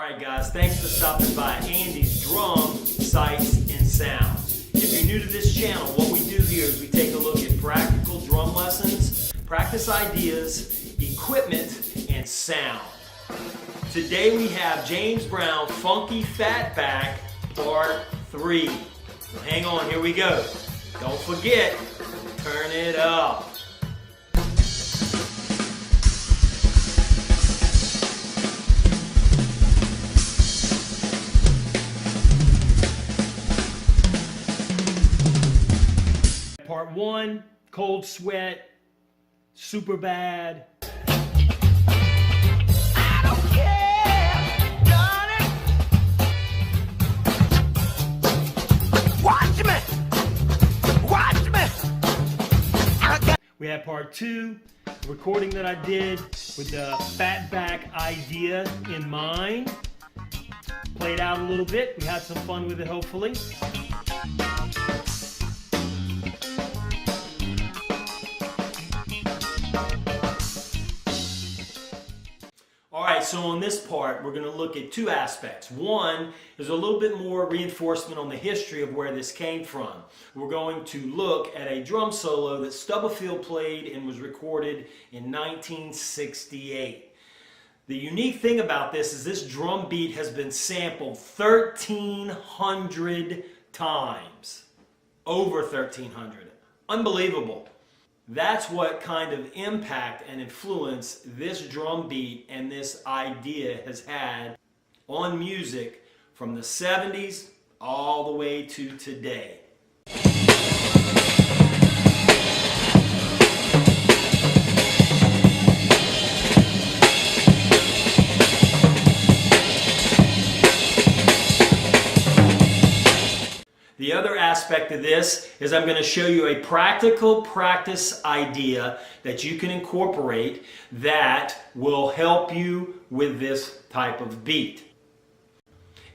Alright guys, thanks for stopping by Andy's Drum, Sights, and Sounds. If you're new to this channel, what we do here is we take a look at practical drum lessons, practice ideas, equipment, and sound. Today we have James Brown Funky FatBack Part 3. So hang on, here we go. Don't forget, turn it up. Part 1, Cold Sweat, Super Bad. I don't care, darling. Watch me. We have Part 2, the recording that I did with the FatBack idea in mind. Played out a little bit. We had some fun with it, hopefully. Alright, so on this part, we're going to look at two aspects. One is a little bit more reinforcement on the history of where this came from. We're going to look at a drum solo that Stubblefield played and was recorded in 1968. The unique thing about this is this drum beat has been sampled 1,300 times. Over 1,300. Unbelievable. That's what kind of impact and influence this drum beat and this idea has had on music from the 70s all the way to today. The other aspect of this is I'm going to show you a practical practice idea that you can incorporate that will help you with this type of beat.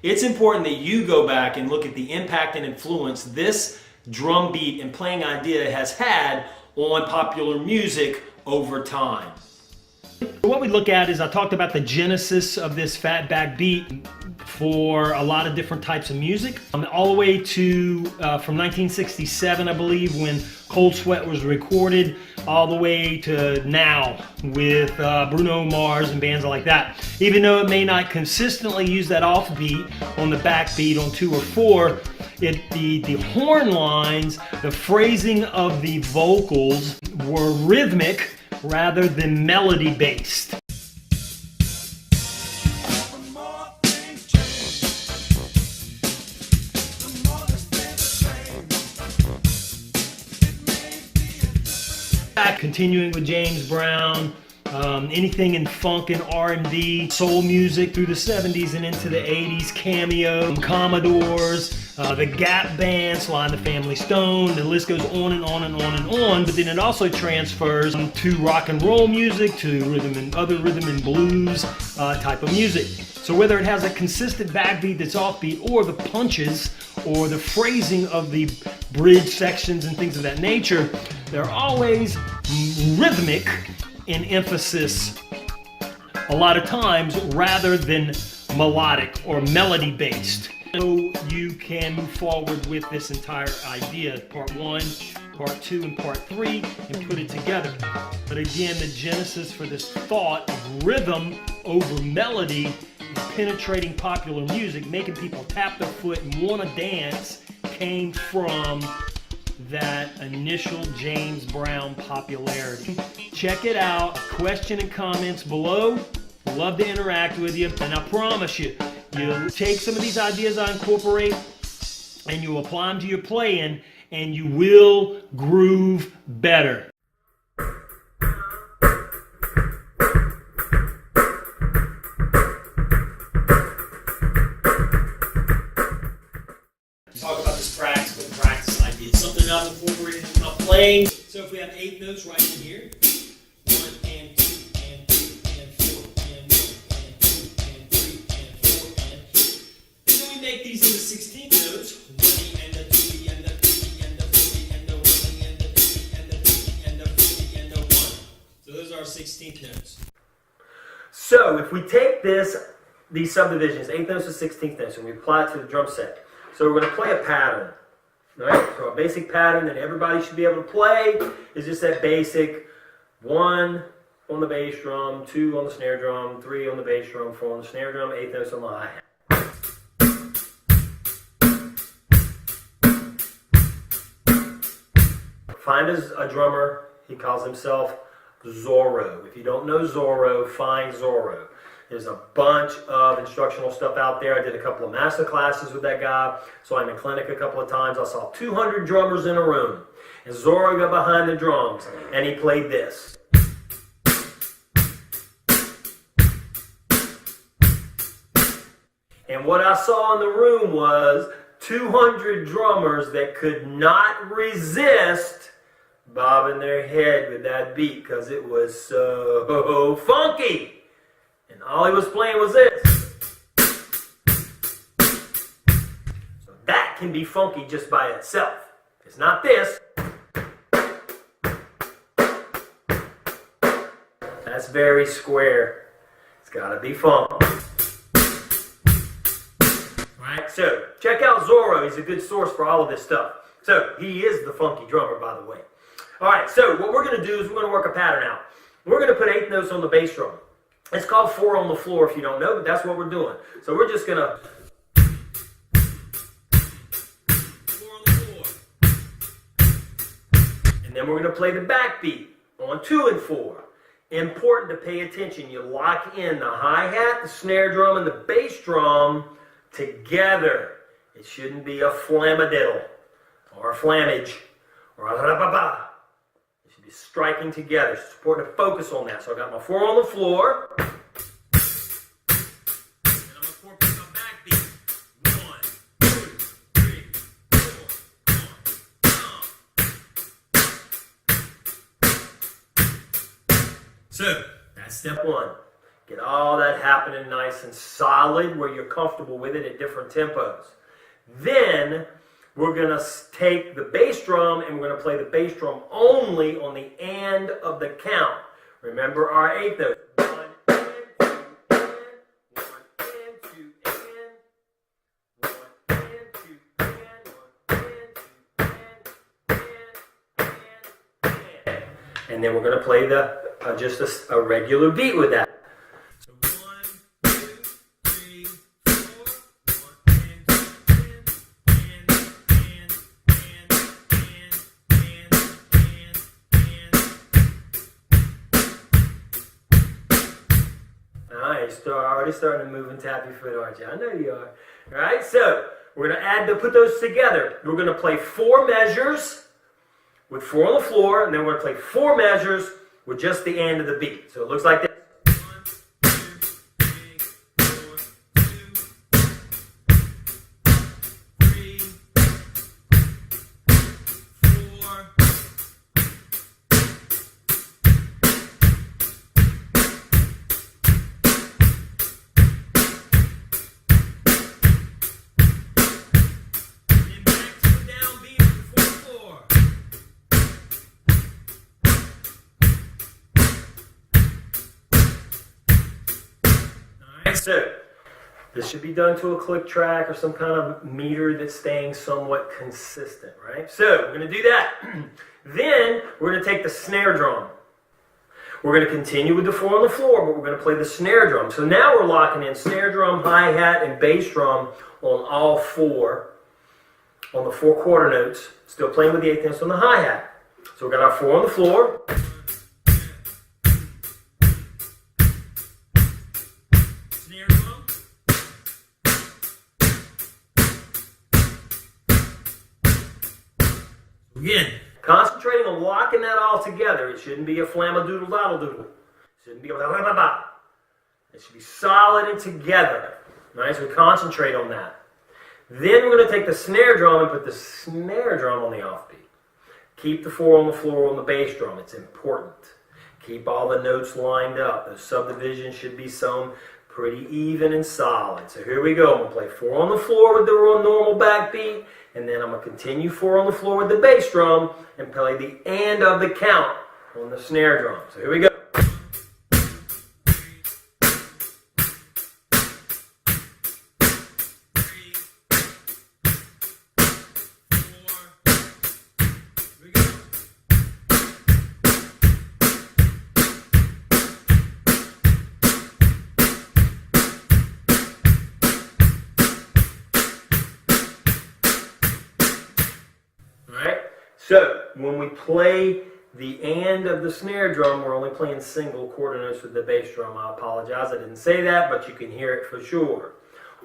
It's important that you go back and look at the impact and influence this drum beat and playing idea has had on popular music over time. What we look at is I talked about the genesis of this FatBack beat for a lot of different types of music, all the way to from 1967, I believe, when Cold Sweat was recorded, all the way to now with Bruno Mars and bands like that. Even though it may not consistently use that offbeat on the backbeat on 2 or 4, the horn lines, the phrasing of the vocals were rhythmic rather than melody based. Continuing with James Brown, anything in funk and R&B, soul music through the 70s and into the 80s, Cameo, Commodores, the Gap Band, Sly and the Family Stone, the list goes on and on and on and on, but then it also transfers to rock and roll music, to other rhythm and blues type of music. So whether it has a consistent backbeat that's offbeat, or the punches, or the phrasing of the bridge sections and things of that nature, they're always rhythmic in emphasis a lot of times rather than melodic or melody based. So you can move forward with this entire idea, part 1, part 2, and part 3, and put it together. But again, the genesis for this thought of rhythm over melody, penetrating popular music, making people tap their foot and want to dance, came from that initial James Brown popularity. Check it out. Question and comments below. Love to interact with you. And I promise you, you'll take some of these ideas I incorporate and you apply them to your playing and you will groove better. Talk about this practice idea. It's something I've incorporated in my playing. So if we have 8 notes right in here, 1 and 2 and 3 and 4 and 1 and 2 and 3 and 4 and then we make these into 16 notes. 1 and the 2 and the 3 and the 4 and the 1 and the 2 and the 3 and the 4 and the 1. So those are our 16th notes. So if we take this these subdivisions, 8th notes to 16th notes, and we apply it to the drum set. So we're going to play a pattern. Right? So a basic pattern that everybody should be able to play is just that basic 1 on the bass drum, 2 on the snare drum, 3 on the bass drum, 4 on the snare drum, 8th notes on the hi-hat. Find a drummer, he calls himself Zorro. If you don't know Zorro, find Zorro. There's a bunch of instructional stuff out there. I did a couple of master classes with that guy. Saw him in clinic a couple of times. I saw 200 drummers in a room. And Zorro got behind the drums and he played this. And what I saw in the room was 200 drummers that could not resist bobbing their head with that beat because it was so funky. And all he was playing was this. So that can be funky just by itself. It's not this. That's very square. It's got to be funk. Alright, so check out Zorro. He's a good source for all of this stuff. So he is the funky drummer, by the way. Alright, so what we're going to do is we're going to work a pattern out. We're going to put 8th notes on the bass drum. It's called 4 on the floor if you don't know, but that's what we're doing. So we're just going to 4 on the floor. And then we're going to play the backbeat on 2 and 4. Important to pay attention. You lock in the hi-hat, the snare drum, and the bass drum together. It shouldn't be a flamadiddle or a flammage or a ra-ba-ba. It should be striking together. It's important to focus on that. So I got my 4 on the floor. And I'm going to incorporate my backbeat. 1, 2, 3, 4, 1. So that's step 1. Get all that happening nice and solid where you're comfortable with it at different tempos. Then we're going to take the bass drum and we're going to play the bass drum only on the end of the count. Remember our 8th note. 1 and 2 and 1 and 2 and 1 and 2 and 1 and 2 and. And then we're going to play the just a regular beat with that. So 1, 2, 3, 4, 1 and Nice. Already starting to move and tap your foot, aren't you? I know you are. All right. So we're going to put those together. We're going to play 4 measures with 4 on the floor, and then we're going to play 4 measures with just the end of the beat. So it looks like this. 1, 2, 3, 4, 2, 3, 4. And then back to the downbeat of the 4/4. So, this should be done to a click track or some kind of meter that's staying somewhat consistent, right? So, we're going to do that. Then, we're going to take the snare drum. We're going to continue with the 4 on the floor, but we're going to play the snare drum. So now we're locking in snare drum, hi-hat, and bass drum on all 4, on the 4 quarter notes, still playing with the 8th notes on the hi-hat. So we've got our 4 on the floor. Snare drum. Again, concentrating on locking that all together. It shouldn't be a flammadoodle-doddle-doodle. It shouldn't be a ba-ba-ba. It should be solid and together. Right? So we concentrate on that. Then we're going to take the snare drum and put the snare drum on the offbeat. Keep the 4 on the floor on the bass drum. It's important. Keep all the notes lined up. Those subdivisions should be sewn pretty even and solid. So here we go. I'm going to play 4 on the floor with the normal backbeat, and then I'm going to continue 4 on the floor with the bass drum and play the end of the count on the snare drum. So here we go. So when we play the and of the snare drum, we're only playing single quarter notes with the bass drum. I apologize, I didn't say that, but you can hear it for sure.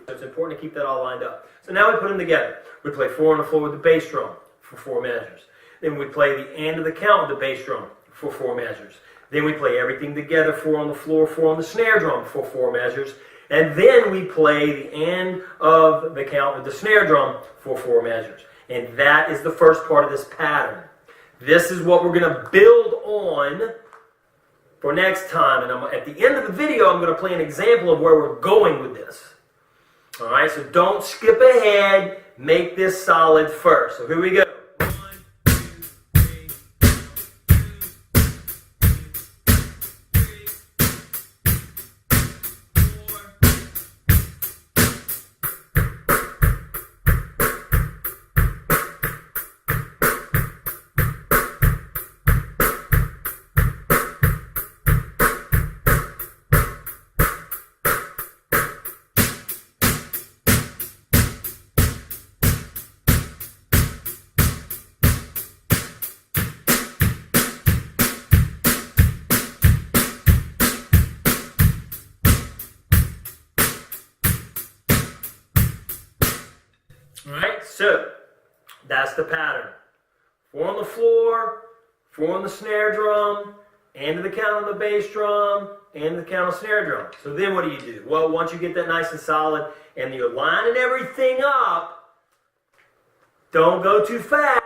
So it's important to keep that all lined up. So now we put them together. We play 4 on the floor with the bass drum for 4 measures. Then we play the and of the count with the bass drum for 4 measures. Then we play everything together, 4 on the floor, 4 on the snare drum for 4 measures. And then we play the and of the count with the snare drum for 4 measures. And that is the first part of this pattern. This is what we're going to build on for next time. And at the end of the video, I'm going to play an example of where we're going with this. All right, so don't skip ahead. Make this solid first. So here we go. Alright, so that's the pattern. 4 on the floor, 4 on the snare drum, and to the count on the bass drum, and to the count on the snare drum. So then what do? Well, once you get that nice and solid, and you're lining everything up, don't go too fast.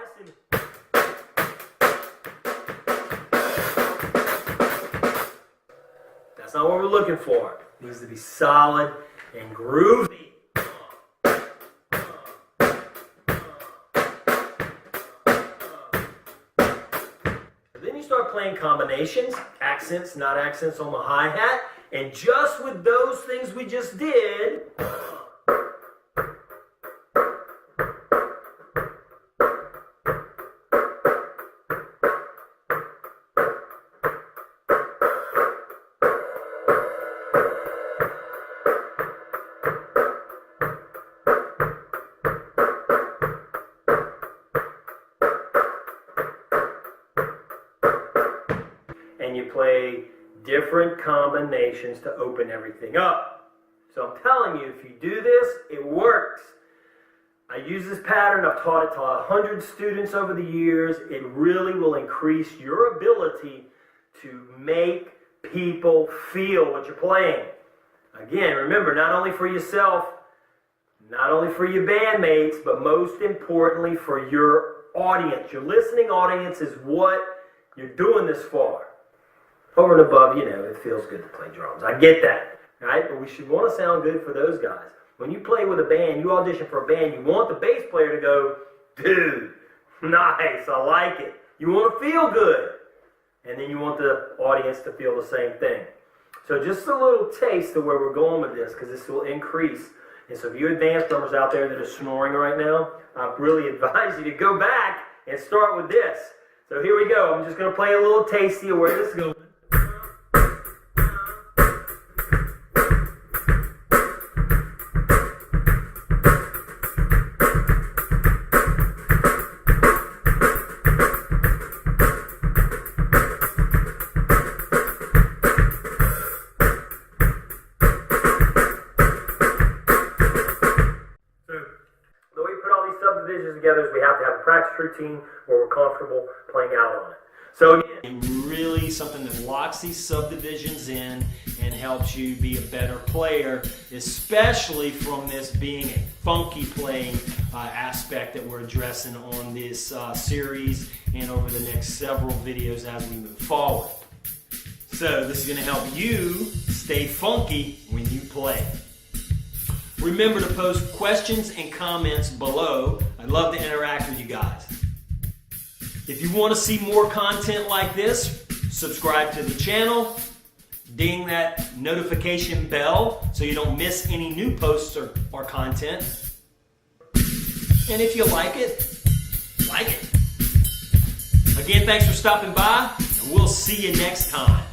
That's not what we're looking for. It needs to be solid and groovy. Start playing combinations, accents, not accents on the hi-hat, and just with those things we just did, and you play different combinations to open everything up. So I'm telling you, if you do this, it works. I use this pattern. I've taught it to 100 students over the years. It really will increase your ability to make people feel what you're playing. Again, remember, not only for yourself, not only for your bandmates, but most importantly for your audience. Your listening audience is what you're doing this for. Over and above, it feels good to play drums. I get that, right? But we should want to sound good for those guys. When you play with a band, you audition for a band, you want the bass player to go, dude, nice, I like it. You want to feel good. And then you want the audience to feel the same thing. So just a little taste of where we're going with this, because this will increase. And so if you advanced drummers out there that are snoring right now, I really advise you to go back and start with this. So here we go. I'm just going to play a little tasty of where this is going. Together is we have to have a practice routine where we're comfortable playing out on it. So again, really something that locks these subdivisions in and helps you be a better player, especially from this being a funky playing aspect that we're addressing on this series and over the next several videos as we move forward. So this is going to help you stay funky when you play. Remember to post questions and comments below. I'd love to interact with you guys. If you want to see more content like this, subscribe to the channel, ding that notification bell so you don't miss any new posts or content. And if you like it, like it. Again, thanks for stopping by, and we'll see you next time.